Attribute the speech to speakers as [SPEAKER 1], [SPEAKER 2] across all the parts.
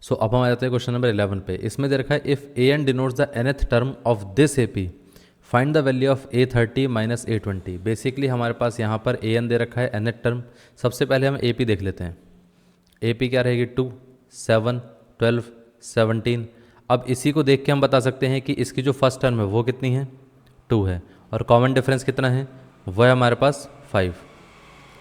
[SPEAKER 1] सो अब हम आ जाते हैं क्वेश्चन नंबर 11 पे। इसमें दे रखा है if a n denotes the nth term of this A P find the value of A30 minus A20। Basically हमारे पास यहाँ पर ए एन दे रखा है nth टर्म। सबसे पहले हम ए पी देख लेते हैं। ए पी क्या रहेगी 2, 7, 12, 17। अब इसी को देख के हम बता सकते हैं कि इसकी जो फर्स्ट टर्म है वो कितनी है, 2 है, और कॉमन डिफरेंस कितना है, वो है हमारे पास 5।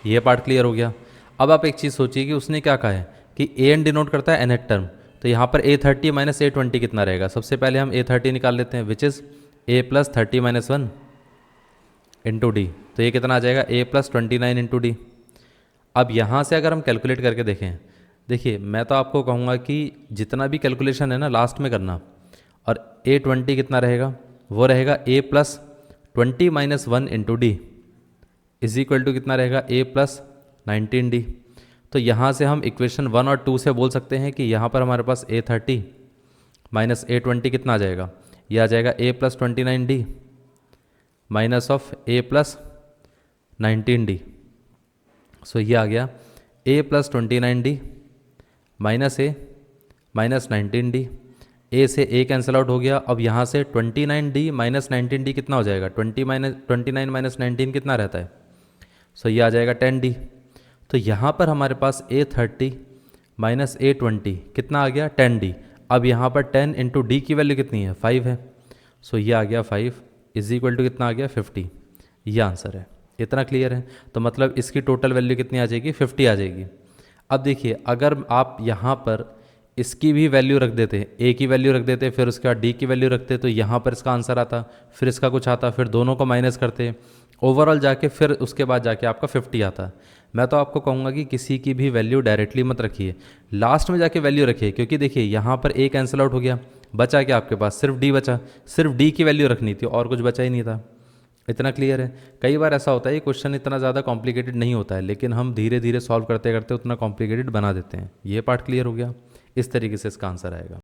[SPEAKER 1] ये पार्ट क्लियर हो गया। अब आप एक चीज़ सोचिए कि उसने क्या कहा है कि ए एन डिनोट करता है nth टर्म, तो यहाँ पर A30 माइनस A20 कितना रहेगा। सबसे पहले हम A30 निकाल लेते हैं, which is A plus 30 minus 1 into D. तो ये कितना आ जाएगा, A प्लस 29 इंटू डी। अब यहाँ से अगर हम कैलकुलेट करके देखें, देखिए मैं तो आपको कहूँगा कि जितना भी कैलकुलेशन है ना लास्ट में करना, और A20 कितना रहेगा, वो रहेगा A plus 20 minus 1 into d is equal to कितना रहेगा, A प्लस 19D। तो यहाँ से हम इक्वेशन 1 और 2 से बोल सकते हैं कि यहाँ पर हमारे पास A30 माइनस A20 कितना आ जाएगा, ये आ जाएगा A plus 29D minus of A plus 19D। सो ये आ गया A plus 29D minus A minus 19D। A से A कैंसिल आउट हो गया। अब यहाँ से 29D माइनस 19D कितना हो जाएगा, 29 माइनस 19 कितना रहता है, सो ये आ जाएगा 10D। तो यहाँ पर हमारे पास A30 माइनस A20 कितना आ गया, 10D। अब यहाँ पर 10 इंटू डी की वैल्यू कितनी है, 5 है। सो ये आ गया 5 इज इक्वल टू कितना आ गया, 50। ये आंसर है। इतना क्लियर है। तो मतलब इसकी टोटल वैल्यू कितनी आ जाएगी, 50 आ जाएगी। अब देखिए अगर आप यहाँ पर इसकी भी वैल्यू रख देते, ए की वैल्यू रख देते, फिर उसके बाद डी की वैल्यू रखते, तो यहाँ पर इसका आंसर आता, फिर इसका कुछ आता, फिर दोनों को माइनस करते, ओवरऑल जाके फिर उसके बाद जाके आपका 50 आता। मैं तो आपको कहूँगा कि किसी की भी वैल्यू डायरेक्टली मत रखिए, लास्ट में जाके वैल्यू रखिए, क्योंकि देखिए यहाँ पर ए कैंसिल आउट हो गया, बचा क्या आपके पास, सिर्फ डी बचा। सिर्फ डी की वैल्यू रखनी थी और कुछ बचा ही नहीं था। इतना क्लियर है। कई बार ऐसा होता है ये क्वेश्चन इतना ज़्यादा कॉम्प्लिकेटेड नहीं होता है, लेकिन हम धीरे धीरे सॉल्व करते करते उतना कॉम्प्लिकेटेड बना देते हैं। ये पार्ट क्लियर हो गया। इस तरीके से इसका आंसर आएगा।